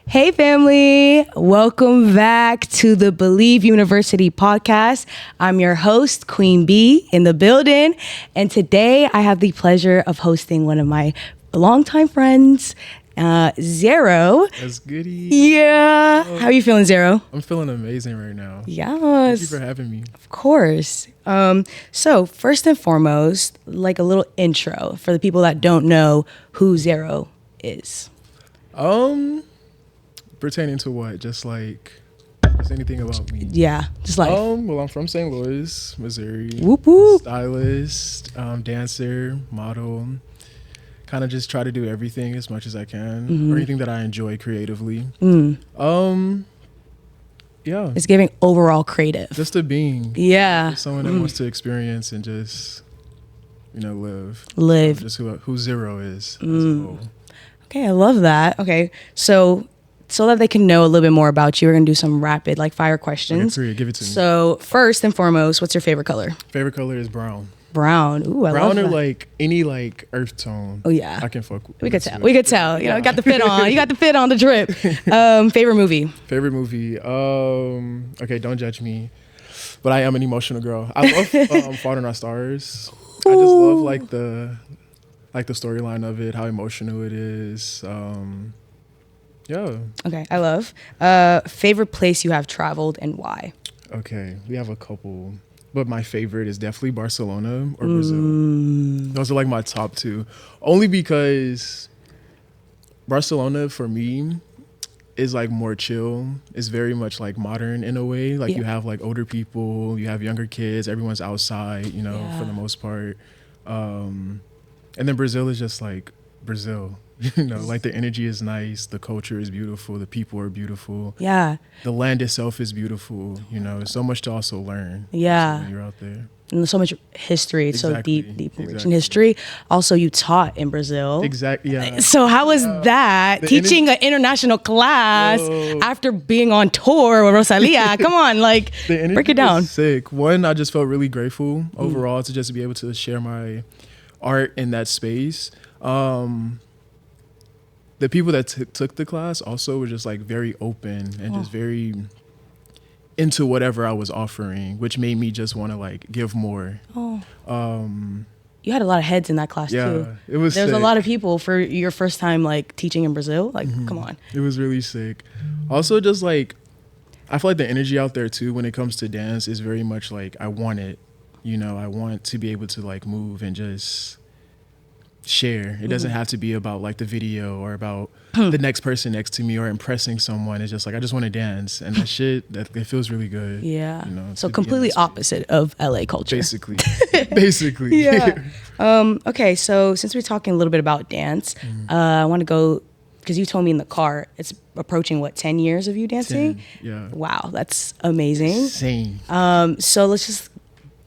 Hey family, welcome back to the Believe University podcast. I'm your host, Queen B, in the building. And today I have the pleasure of hosting one of my longtime friends, Zero. That's goody. Yeah. How are you feeling, Zero? I'm feeling amazing right now. Yes. Thank you for having me. Of course. So first and foremost, like a little intro for the people that don't know who Zero is. Pertaining to what? Just anything about me. Yeah, just like Well, I'm from St. Louis, Missouri. whoop whoop. Stylist, dancer, model. Kind of just try to do everything as much as I can, or anything that I enjoy creatively. Yeah. It's giving overall creative. Just a being. Yeah. Just someone that wants to experience and just, live. Live. Just who Zero is as a whole. Okay, I love that. Okay, so that they can know a little bit more about you, we're gonna do some rapid fire questions. Okay, give it to me. So first and foremost, what's your favorite color? Favorite color is brown. Brown. Ooh, I love Brown or that. any earth tone. Oh yeah. I can fuck with. We could tell. We could tell. You know, you got the fit on. You got the fit on the drip. Favorite movie? Favorite movie. Okay, don't judge me, but I am an emotional girl. I love Fault in Our Stars. I just love the storyline of it, how emotional it is. Yeah. Okay, I love. Favorite place you have traveled and why? Okay, we have a couple, but my favorite is definitely Barcelona or Brazil. Those are my top two, only because Barcelona for me is more chill. It's very much modern in a way. You have older people, you have younger kids, everyone's outside, for the most part. And then Brazil is just Brazil. The energy is nice, the culture is beautiful, the people are beautiful. Yeah. The land itself is beautiful. There's so much to also learn. Yeah. When you're out there. And there's so much history. It's Exactly. so deep and rich in Exactly. history. Also, you taught in Brazil. Exactly. Yeah. So how was that, teaching an international class after being on tour with Rosalia? Come on, The energy break it down. was sick. One, I just felt really grateful overall to just be able to share my art in that space. The people that took the class also were just very open and just very into whatever I was offering, which made me just want to give more. You had a lot of heads in that class too. It was There's sick. a lot of people for your first time teaching in Brazil. Come on. It was really sick. Also, just I feel the energy out there too when it comes to dance is very much I want it. I want to be able to move and just share. It doesn't have to be about the video or about the next person next to me or impressing someone. It's just I just want to dance, and that shit it feels really good. Yeah. to So be in completely that space. opposite of LA culture. Basically. Yeah. Okay, so since we're talking a little bit about dance, I want to go, because you told me in the car it's approaching 10 years of you dancing? 10, yeah. Wow, that's amazing. Insane. So let's just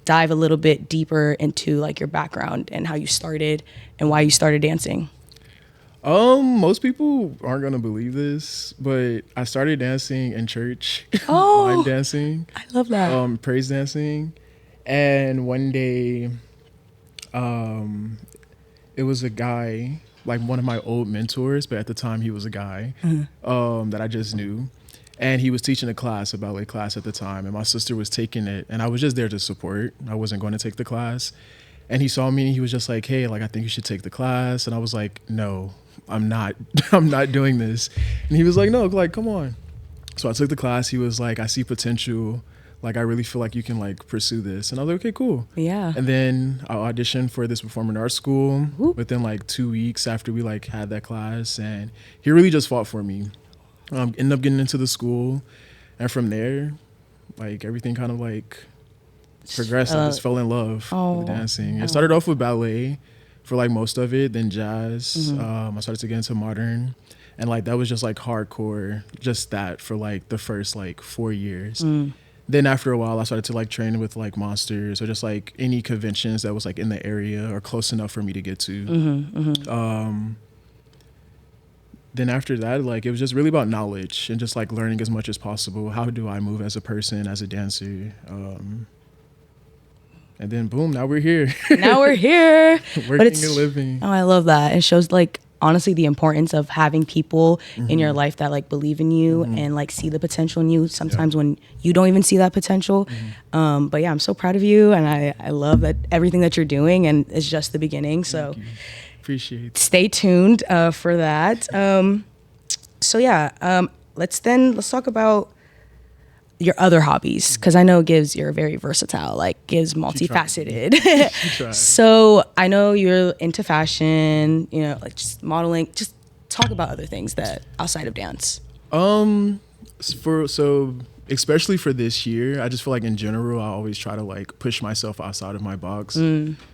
dive a little bit deeper into your background and how you started and why you started dancing. Most people aren't gonna believe this, but I started dancing in church. Oh, Line dancing. I love that. Praise dancing. And one day, it was a guy, one of my old mentors, but at the time he was a guy, that I just knew. And he was teaching a class, a ballet class at the time, and my sister was taking it, and I was just there to support. I wasn't going to take the class. And he saw me and he was just like, hey, I think you should take the class. And I was like, no, I'm not. I'm not doing this. And he was like, no, come on. So I took the class. He was like, I see potential. I really feel you can pursue this. And I was like, okay, cool. Yeah. And then I auditioned for this performing arts school Whoop. within 2 weeks after we had that class. And he really just fought for me. Ended up getting into the school. And from there, everything kind of progressed. I just fell in love with dancing. It started off with ballet for most of it, then jazz. I started to get into modern, and that was just hardcore, just that for the first 4 years. Then after a while I started to train with monsters or just any conventions that was in the area or close enough for me to get to. Then after that, it was just really about knowledge and just learning as much as possible. How do I move as a person, as a dancer? And then boom, now we're here. Now we're here. Working and living. Oh, I love that. It shows honestly the importance of having people in your life that like believe in you and like see the potential in you sometimes when you don't even see that potential. But yeah, I'm so proud of you, and I love that everything that you're doing, and it's just the beginning. So appreciate it. Stay tuned for that. So yeah, let's talk about your other hobbies, because I know you're very versatile, like Gibbs multifaceted. So I know you're into fashion, you know, like just modeling. Just talk about other things that outside of dance. Especially for this year, I just feel like in general, I always try to like push myself outside of my box.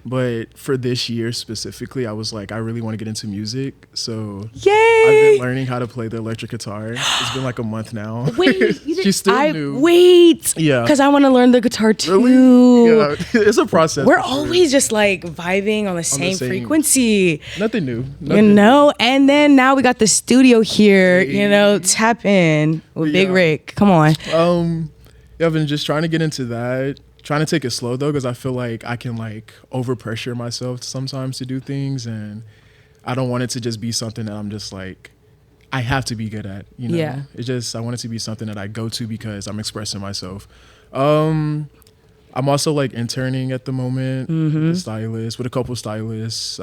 But for this year specifically, I was like, I really want to get into music. So Yay! I've been learning how to play the electric guitar. It's been like a month now. Wait, she's still new. Wait, yeah, because I want to learn the guitar too. Really? Yeah, it's a process. We're always just like vibing on the same frequency. Nothing new. You know, and then now we got the studio here. You know, tap in with Big Rick. Come on. I've been just trying to get into that. Trying to take it slow though, because I feel like I can like overpressure myself sometimes to do things, and I don't want it to just be something that I'm just like I have to be good at. You know, it's just I want it to be something that I go to because I'm expressing myself. I'm also like interning at the moment with a couple stylists,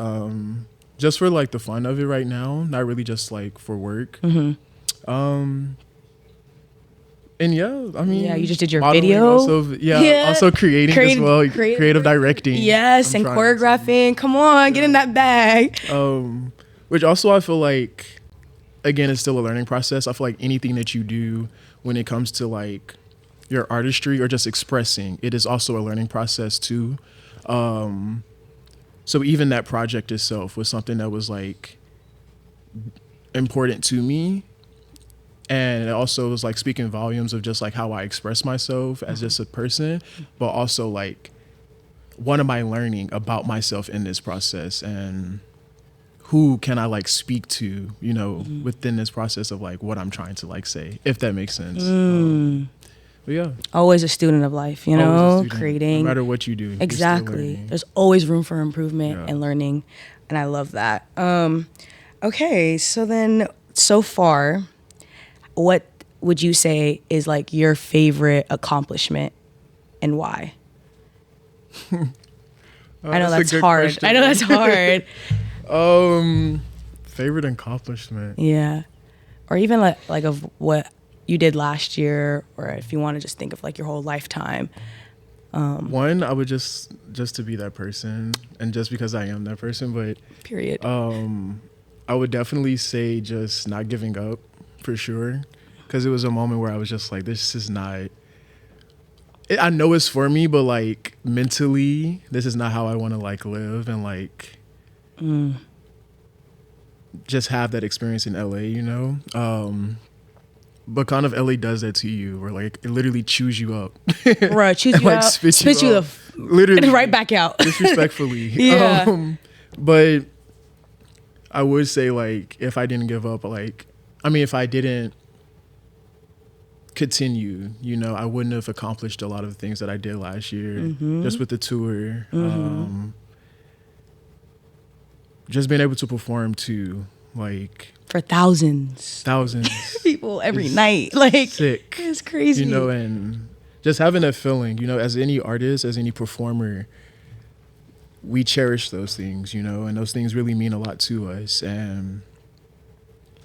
just for like the fun of it right now, not really just like for work. And I mean, you just did your video. Also creating as well, creative directing. Yes, and choreographing. Come on, get in that bag. Which also I feel like, again, it's still a learning process. I feel like anything that you do when it comes to like your artistry or just expressing, it is also a learning process too. So even that project itself was something that was like important to me. And it also was like speaking volumes of just like how I express myself as just a person, but also like what am I learning about myself in this process, and who can I like speak to, you know, within this process of like what I'm trying to like say, if that makes sense. But yeah. Always a student of life, you know, creating. No matter what you do. Exactly. There's always room for improvement and learning. And I love that. Okay, so then so far, what would you say is like your favorite accomplishment and why? I know that's hard. Question. I know that's hard. Favorite accomplishment. Yeah. Or even like of what you did last year, or if you want to just think of like your whole lifetime. One, I would just to be that person, and just because I am that person, but period. I would definitely say just not giving up. For sure, because it was a moment where I was just like, this is not, I know it's for me, but like mentally, this is not how I want to like live and like just have that experience in LA, you know? But kind of LA does that to you, where like it literally chews you up. Right, chews you like, out, spits you literally right back out. Disrespectfully. But I would say like, if I didn't give up, like, if I didn't continue, you know, I wouldn't have accomplished a lot of the things that I did last year, just with the tour. Just being able to perform to like for thousands people every night, like sick. It's crazy, you know, and just having that feeling, you know, as any artist, as any performer, we cherish those things, you know, and those things really mean a lot to us. And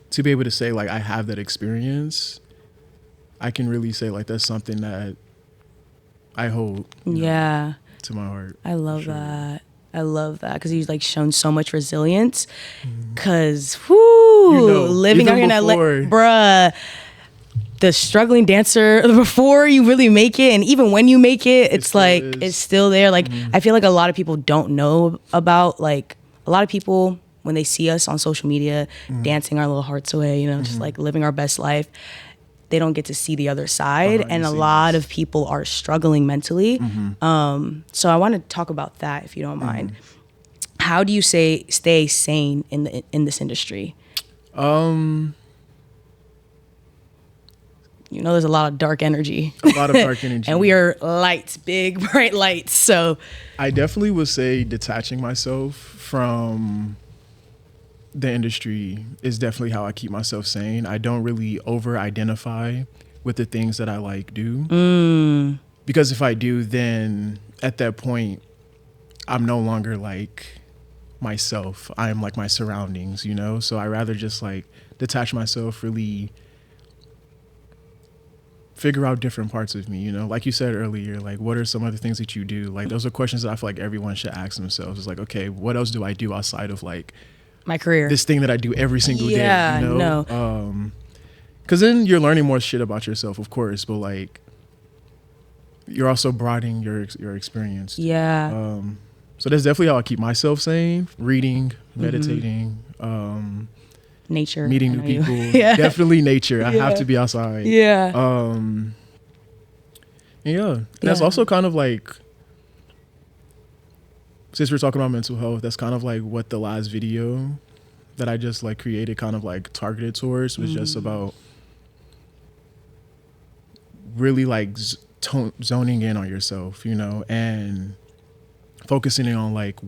to be able to say like I have that experience, I can really say like that's something that I hold know, to my heart. I love that. I love that, because he's like shown so much resilience. Because living out here in LA, bruh, the struggling dancer, before you really make it, and even when you make it, it's like it's still there. Like I feel like a lot of people don't know about, like, a lot of people when they see us on social media dancing our little hearts away, you know, just like living our best life, they don't get to see the other side, and a lot of people are struggling mentally. So I want to talk about that, if you don't mind. How do you stay sane in this industry? You know, there's a lot of dark energy. A lot of dark energy. And we are lights, big, bright lights. So I definitely would say detaching myself from the industry is definitely how I keep myself sane. I don't really over identify with the things that I like do. Because if I do, then at that point, I'm no longer like myself. I am like my surroundings, you know? So I rather just like detach myself, really figure out different parts of me, you know? Like you said earlier, like what are some other things that you do? Like those are questions that I feel like everyone should ask themselves. It's like, okay, what else do I do outside of like my career, this thing that I do every single day, you know? No. Because then you're learning more shit about yourself, of course, but like you're also broadening your experience. Yeah. So that's definitely how I keep myself sane. Reading, meditating, nature, meeting new people. Yeah. Definitely nature. I have to be outside. Yeah. And that's also kind of like, since we're talking about mental health, that's kind of like what the last video that I just like created kind of like targeted towards was just about really like zoning in on yourself, you know, and focusing in on like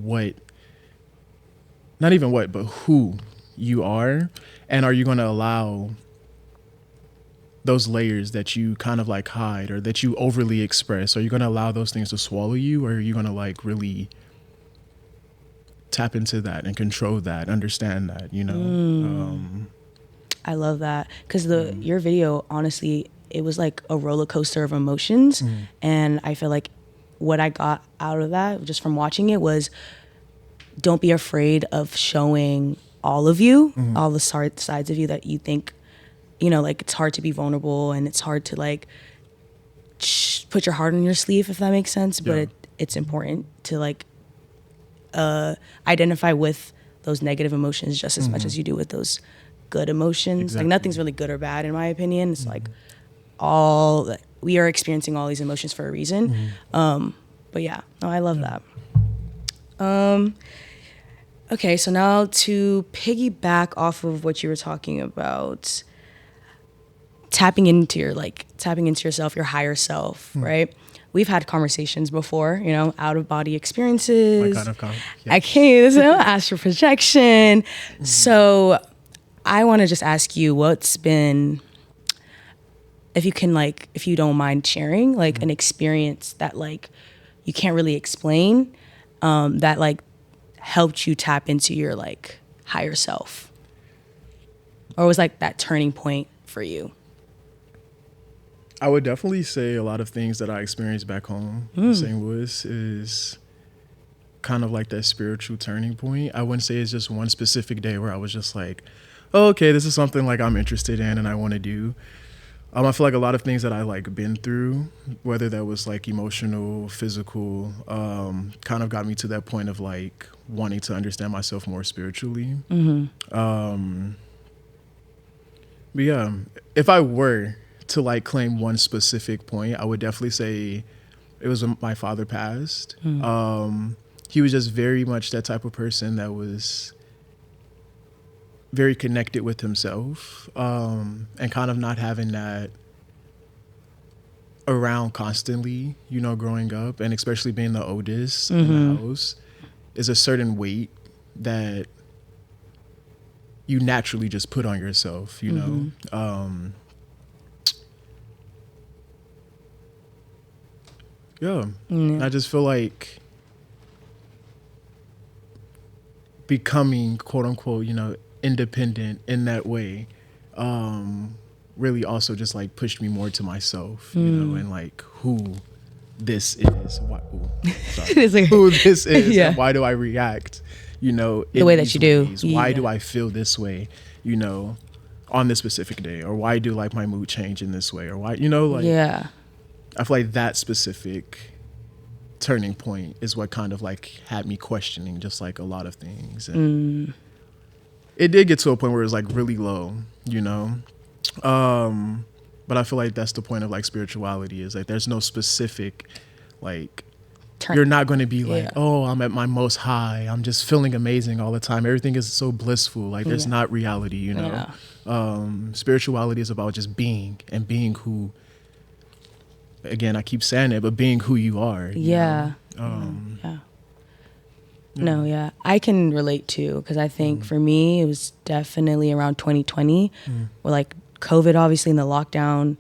not even what, but who you are. And are you going to allow those layers that you kind of like hide or that you overly express? Are you going to allow those things to swallow you, or are you going to like really tap into that and control that, understand that, you know? I love that. Because your video, honestly, it was like a roller coaster of emotions. And I feel like what I got out of that just from watching it was, don't be afraid of showing all of you, all the sides of you that you think, you know, like it's hard to be vulnerable and it's hard to like put your heart on your sleeve, if that makes sense. But it's important to like identify with those negative emotions just as much as you do with those good emotions. Exactly. Like nothing's really good or bad in my opinion. It's like we are experiencing all these emotions for a reason. But yeah, no, I love that. Okay, so now to piggyback off of what you were talking about, tapping into yourself, your higher self, right? We've had conversations before, you know, out of body experiences. I can't astral projection. So I want to just ask you, what's been, if you don't mind sharing, like an experience that like you can't really explain, that like helped you tap into your like higher self, or was like that turning point for you? I would definitely say a lot of things that I experienced back home in St. Louis is kind of like that spiritual turning point. I wouldn't say it's just one specific day where I was just like, oh, okay, this is something like I'm interested in and I want to do. I feel like a lot of things that I like been through, whether that was like emotional, physical, kind of got me to that point of like wanting to understand myself more spiritually. But yeah, if I were to like claim one specific point, I would definitely say it was when my father passed. He was just very much that type of person that was very connected with himself, and kind of not having that around constantly, you know, growing up, and especially being the oldest in the house, is a certain weight that you naturally just put on yourself, you know. I just feel like becoming quote unquote, you know, independent in that way, really also just like pushed me more to myself, you know, and like who this is, who this is, and why do I react, you know, the way that you do. Why do I feel this way, you know, on this specific day, or why do like my mood change in this way, or why, you know, like I feel like that specific turning point is what kind of like had me questioning just like a lot of things. And it did get to a point where it was like really low, you know. But I feel like that's the point of like spirituality, is like there's no specific like you're not going to be like, oh, I'm at my most high, I'm just feeling amazing all the time, everything is so blissful, like that's not reality, you know. Spirituality is about just being, and being who, again, I keep saying it, but being who you are, you know? No, yeah. I can relate too, because I think for me, it was definitely around 2020, where like COVID, obviously, in the lockdown,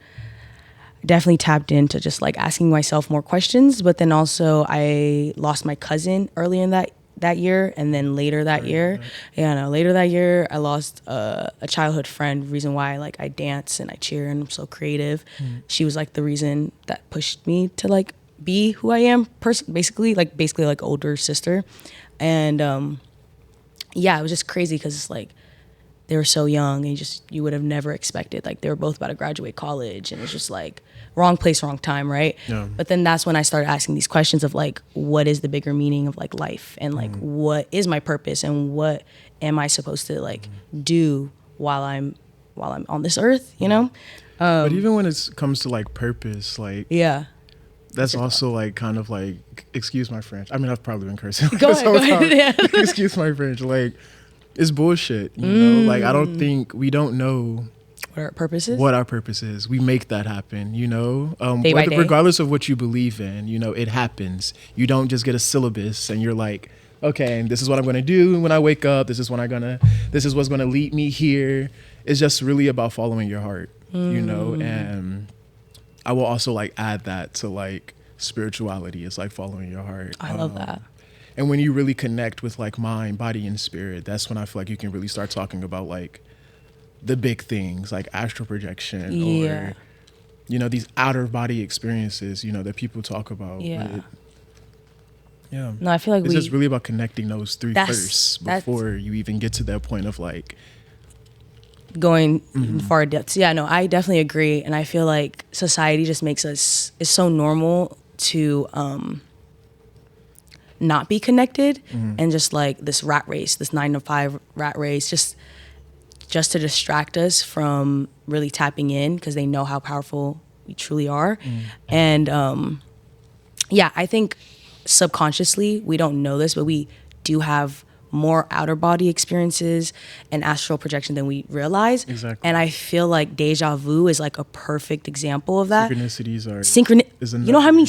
definitely tapped into just like asking myself more questions. But then also, I lost my cousin early in that year, and then later that year, later that year, I lost a childhood friend. Reason why like I dance and I cheer and I'm so creative. She was like the reason that pushed me to like be who I am, basically like older sister. And it was just crazy because it's like they were so young and you would have never expected, like they were both about to graduate college, and it's just like wrong place, wrong time, right? Yeah. But then that's when I started asking these questions of like, what is the bigger meaning of like life, and like what is my purpose, and what am I supposed to like do while I'm on this earth, you know? But even when it comes to like purpose, like that's also like kind of like, excuse my French. I mean, I've probably been cursing. Go ahead. Yeah. Excuse my French. Like, it's bullshit, you know? Like, I don't think we don't know what our purpose is. We make that happen, you know? Day by day. Regardless of what you believe in, you know, it happens. You don't just get a syllabus and you're like, okay, this is what I'm going to do when I wake up. This is what's going to lead me here. It's just really about following your heart, you know? And I will also like add that to like spirituality. It's like following your heart. I love that. And when you really connect with like mind, body, and spirit, that's when I feel like you can really start talking about like the big things, like astral projection or, you know, these outer body experiences, you know, that people talk about. Yeah. No, I feel like it's just really about connecting those three first before you even get to that point of like going far depths. Yeah, no, I definitely agree. And I feel like society just makes it's so normal to not be connected and just like this rat race, this 9 to 5 rat race, just to distract us from really tapping in, because they know how powerful we truly are. And I think subconsciously we don't know this, but we do have more outer body experiences and astral projection than we realize. Exactly. And I feel like deja vu is like a perfect example of that. Synchronicities are you know how many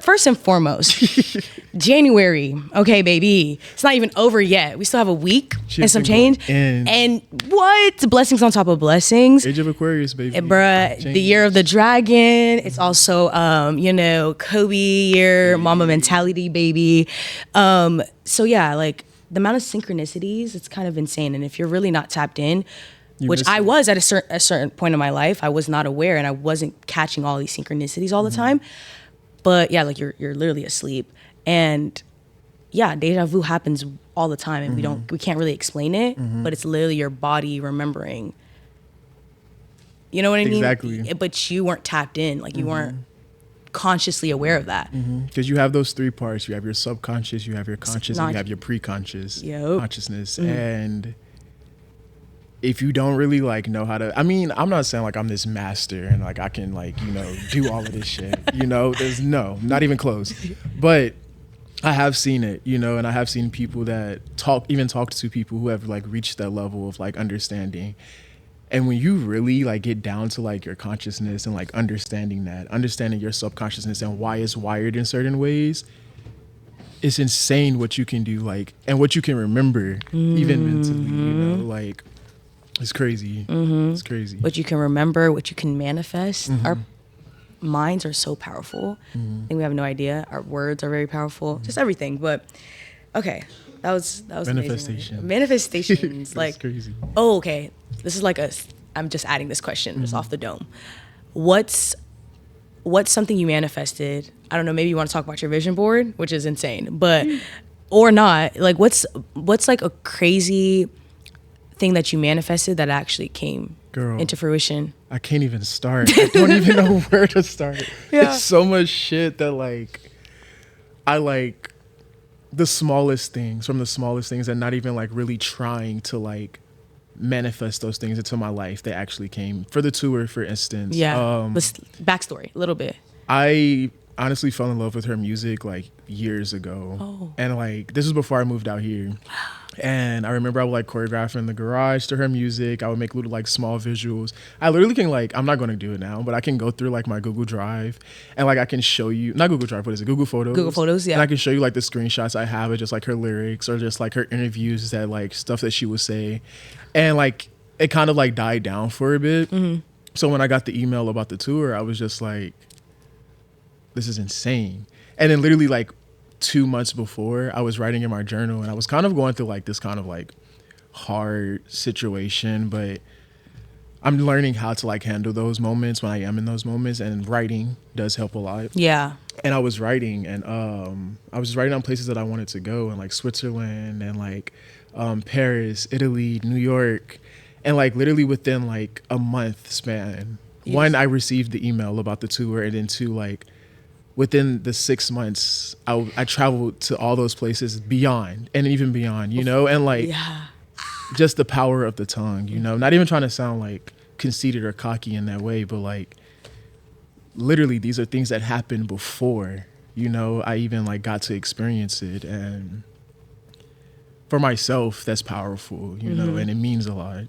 first and foremost, January, okay, baby, it's not even over yet. We still have a week and some change. And what? Blessings on top of blessings. Age of Aquarius, baby. Bruh, the year of the dragon. It's also, Kobe year, mama mentality, baby. So yeah, like the amount of synchronicities, it's kind of insane. And if you're really not tapped in, which I was at a certain point in my life, I was not aware and I wasn't catching all these synchronicities all the time. But yeah, like you're literally asleep, and yeah, deja vu happens all the time, and we can't really explain it, but it's literally your body remembering. You know what I mean? Exactly. But you weren't tapped in, like you weren't consciously aware of that. Because you have those three parts. You have your subconscious, you have your conscious, and you have your pre-conscious consciousness. And if you don't really like know how to, I mean, I'm not saying like I'm this master and like I can like, you know, do all of this shit, you know, not even close. But I have seen it, you know, and I have seen people that talk to people who have like reached that level of like understanding. And when you really like get down to like your consciousness and like understanding your subconsciousness and why it's wired in certain ways, it's insane what you can do, like, and what you can remember even mentally, you know, like, it's crazy. It's crazy. What you can remember, what you can manifest. Our minds are so powerful. I think we have no idea. Our words are very powerful. Just everything. But okay, that was manifestation. Amazing. Manifestations. Like, crazy. Oh, okay. This is like I'm just adding this question just off the dome. What's something you manifested? I don't know. Maybe you want to talk about your vision board, which is insane, but or not. Like, what's like a crazy thing that you manifested that actually came into fruition? I can't even start. I don't even know where to start. Yeah. It's so much shit that like I like the smallest things and not even like really trying to like manifest those things into my life. They actually came. For the tour, for instance. Yeah. Backstory a little bit. I honestly fell in love with her music like years ago. And like this was before I moved out here. And I remember I would like choreograph in the garage to her music. I would make little like small visuals. I literally can like, I'm not going to do it now, but I can go through like my Google Drive and like I can show you, not Google Drive, what is it? Google Photos. Google Photos, yeah. And I can show you like the screenshots I have of just like her lyrics or just like her interviews, that like stuff that she would say. And like it kind of like died down for a bit. Mm-hmm. So when I got the email about the tour, I was just like, this is insane. And then literally like 2 months before, I was writing in my journal and I was kind of going through like this kind of like hard situation, but I'm learning how to like handle those moments when I am in those moments, and writing does help a lot. Yeah. And I was writing, and I was just writing on places that I wanted to go, and like Switzerland and like Paris, Italy, New York. And like literally within like a month span, one, I received the email about the tour, and then two, like within the 6 months, I traveled to all those places beyond and even beyond, you know, and like just the power of the tongue, you know, not even trying to sound like conceited or cocky in that way, but like literally these are things that happened before, you know, I even like got to experience it. And for myself, that's powerful, you know, and it means a lot.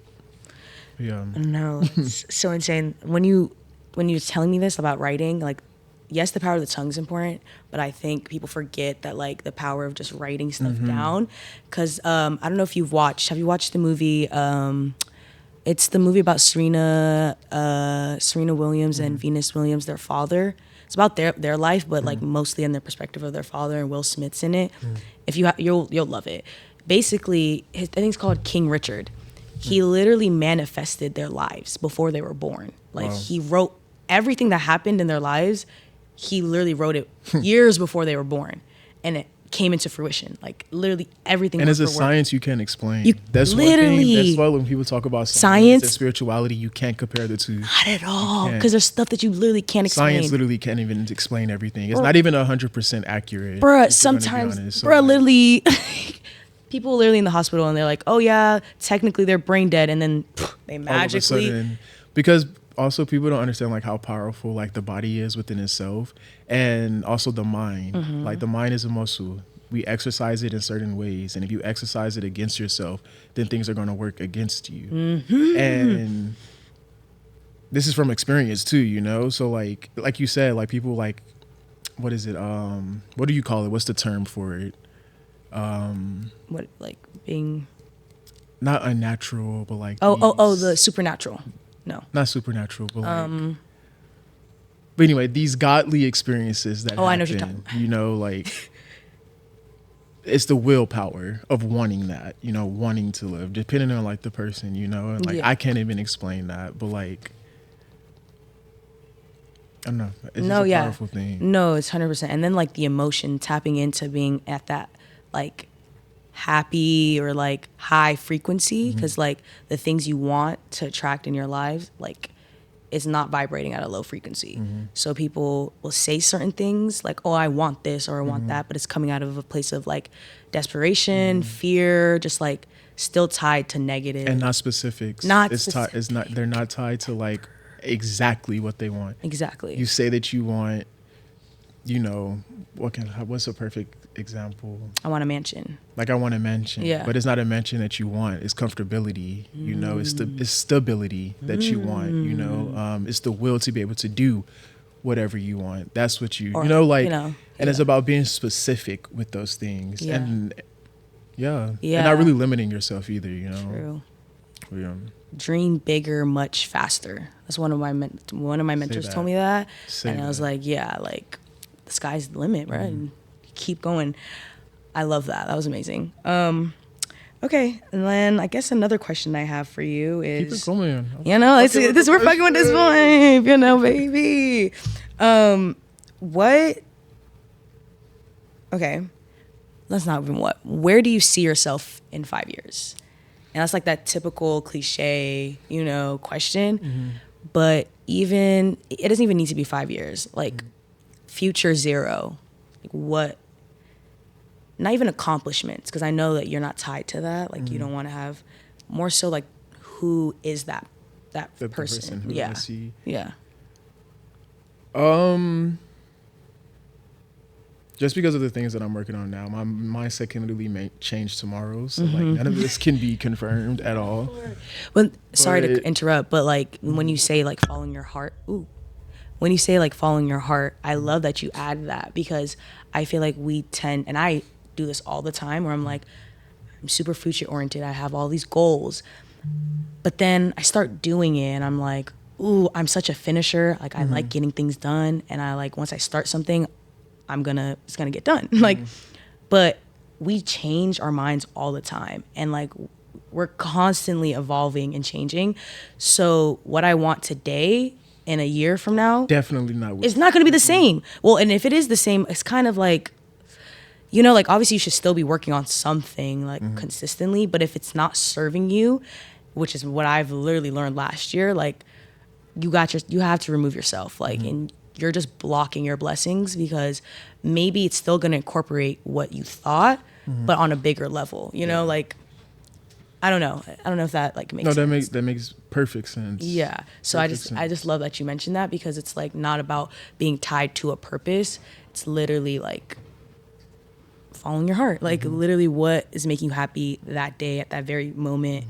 Yeah. No, it's so insane. When you're telling me this about writing, like, yes, the power of the tongue is important, but I think people forget that like the power of just writing stuff down. Because I don't know if have you watched the movie? It's the movie about Serena Williams and Venus Williams, their father. It's about their life, but like mostly in the perspective of their father, and Will Smith's in it. If you'll love it. Basically, I think it's called King Richard. He literally manifested their lives before they were born. Like he wrote everything that happened in their lives. He literally wrote it years before they were born, and it came into fruition. Like literally everything. And it's a science you can't explain. That's literally, one thing. That's why when people talk about science and spirituality, you can't compare the two. Not at all, because there's stuff that you literally can't explain. Science literally can't even explain everything. It's not even 100% accurate. Bruh, sometimes, literally. People literally in the hospital and they're like, oh yeah, technically they're brain dead, and then they magically. All of a sudden, because also people don't understand like how powerful like the body is within itself, and also the mind. Like the mind is a muscle. We exercise it in certain ways, and if you exercise it against yourself, then things are going to work against you. And this is from experience too, you know. So like you said, like people like, what is it? What do you call it? What's the term for it? What, like being not unnatural, but like the supernatural. No, not supernatural, but like but anyway, these godly experiences that happen, I know what you're talking about. You know, like it's the willpower of wanting that, you know, wanting to live, depending on like the person, you know, and like I can't even explain that, but like I don't know, it's just a powerful thing. No, it's 100%. And then like the emotion, tapping into being at that like happy or like high frequency, because like the things you want to attract in your lives, like it's not vibrating at a low frequency. So people will say certain things like, oh, I want this or I want that, but it's coming out of a place of like desperation, fear, just like still tied to negative and not specifics. They're not tied to like exactly what they want. Exactly. You say that you want, you know, what's a perfect example? I want a mansion. Like I want a mansion, but it's not a mansion that you want. It's comfortability, you know. It's stability that you want, you know. It's the will to be able to do whatever you want. That's what you know, like, and it's about being specific with those things, and and not really limiting yourself either, you know. True. Dream bigger, much faster. That's one of my mentors told me that, I was like, yeah, like the sky's the limit, right? And keep going. I love that. That was amazing. Okay, and then I guess another question I have for you is, keep it going. You know, we're fucking with this vibe, you know, baby. Okay, let's not even where do you see yourself in 5 years? And that's like that typical cliche, you know, question. But even, it doesn't even need to be 5 years. Like future zero, like what, not even accomplishments, because I know that you're not tied to that. Like you don't want to have, more so like who is that person? Who I see. Yeah. just because of the things that I'm working on now, my mindset can literally change tomorrow. So like none of this can be confirmed at all. But sorry to interrupt, but like when you say like following your heart, when you say like following your heart, I love that you add that, because I feel like we tend, and I do this all the time, where I'm like, I'm super future oriented. I have all these goals, but then I start doing it and I'm like, ooh, I'm such a finisher. Like I like getting things done. And I like, once I start something, it's gonna get done. Like, but we change our minds all the time. And like, we're constantly evolving and changing. So what I want today, in a year from now, definitely not. It's not going to be the same. Well, and if it is the same, it's kind of like, you know, like obviously you should still be working on something like consistently, but if it's not serving you, which is what I've literally learned last year, like you have to remove yourself, like, and you're just blocking your blessings, because maybe it's still going to incorporate what you thought, but on a bigger level, you know, like, I don't know if that like makes sense. That makes perfect sense. Yeah. So I just love that you mentioned that, because it's like not about being tied to a purpose. It's literally like following your heart. Like literally what is making you happy that day at that very moment,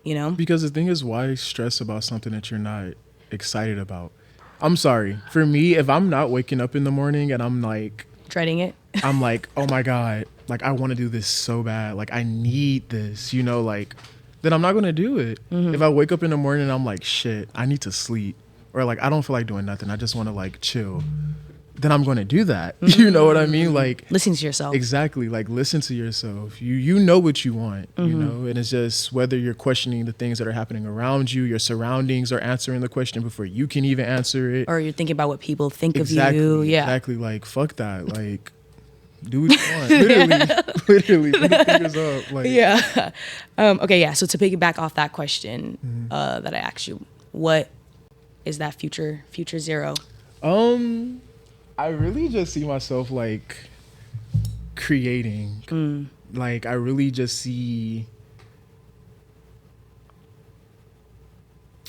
you know? Because the thing is, why stress about something that you're not excited about? I'm sorry. For me, if I'm not waking up in the morning and I'm like dreading it, I'm like, oh my God, like I want to do this so bad. Like I need this, you know, like then I'm not going to do it. If I wake up in the morning and I'm like, shit, I need to sleep, or like I don't feel like doing nothing, I just want to like chill, then I'm going to do that. You know what I mean? Like listen to yourself. Exactly. Like listen to yourself. You know what you want, you know, and it's just whether you're questioning the things that are happening around you, your surroundings, or answering the question before you can even answer it. Or you're thinking about what people think of you. Yeah. Exactly. Like fuck that. Like do what you want. Literally. Put the fingers up. Like, yeah. Okay. Yeah. So to piggyback off that question that I asked you, what is that future zero? I really just see myself like creating. Like I really just see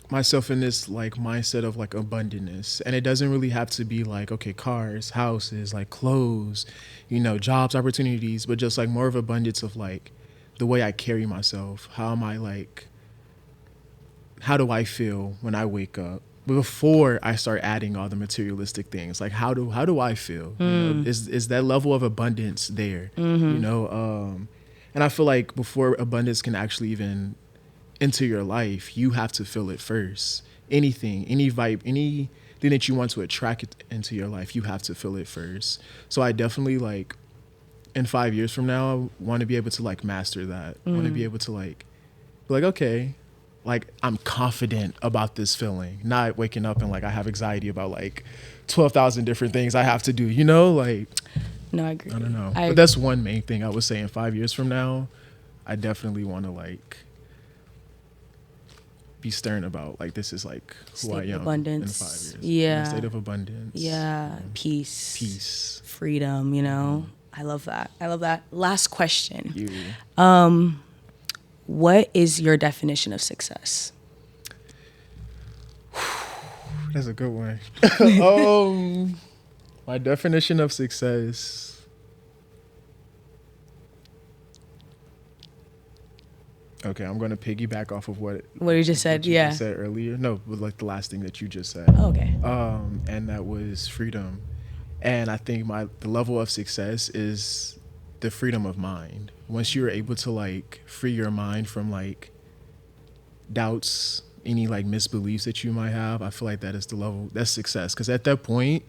myself in this like mindset of like abundance, and it doesn't really have to be like, okay, cars, houses, like clothes, you know, jobs, opportunities, but just like more of abundance of like the way I carry myself. How do I feel when I wake up? Before I start adding all the materialistic things, like how do I feel? You know, is that level of abundance there? You know, and I feel like before abundance can actually even enter your life, you have to feel it first. Any vibe, anything that you want to attract it into your life, you have to feel it first. So I definitely like in 5 years from now, I want to be able to like master that. I want to be able to like be like, okay, like I'm confident about this feeling, not waking up and like I have anxiety about like 12,000 different things I have to do, you know, like. No, I agree. I don't know. But that's one main thing I would say in 5 years from now, I definitely want to like be stern about like this is like who I am abundance. In 5 years. Yeah. State of abundance. Yeah. Peace. Freedom, you know. I love that. Last question. What is your definition of success? That's a good one. My definition of success. Okay, I'm going to piggyback off of what you just said. You said earlier. No, like the last thing that you just said. Oh, okay. And that was freedom. And I think the level of success is the freedom of mind. Once you're able to like free your mind from like doubts, any like misbeliefs that you might have, I feel like that is the level, that's success. Because at that point,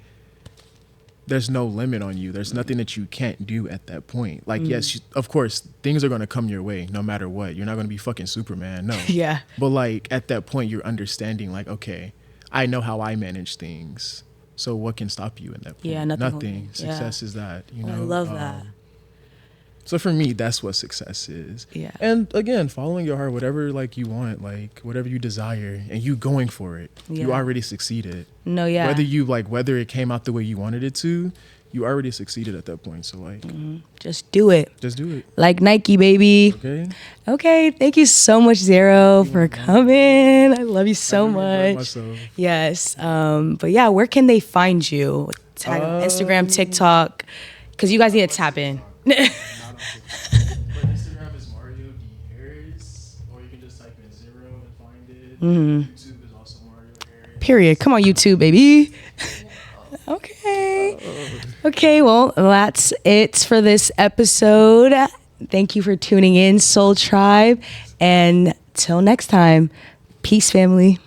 there's no limit on you. There's nothing that you can't do at that point. Like, yes, of course, things are going to come your way no matter what. You're not going to be fucking Superman, no. Yeah. But like at that point, you're understanding like, okay, I know how I manage things. So what can stop you in that point? Yeah, nothing. Success is that, you know. I love that. So for me, that's what success is. Yeah. And again, following your heart, whatever like you want, like whatever you desire, and you going for it, you already succeeded. No, yeah. Whether it came out the way you wanted it to, you already succeeded at that point. So like, just do it. Just do it. Like Nike, baby. Okay. Thank you so much, Zero, for coming. I love you so much. Yes. But yeah, where can they find you? Instagram, TikTok. Because you guys need to tap in. Not on TikTok. But Instagram is Mario D. Harris, or you can just type in 0 and find it. YouTube is also Mario Harris. Period. Come on, YouTube, baby. Okay, well, that's it for this episode. Thank you for tuning in, Soul Tribe. And till next time, peace, family.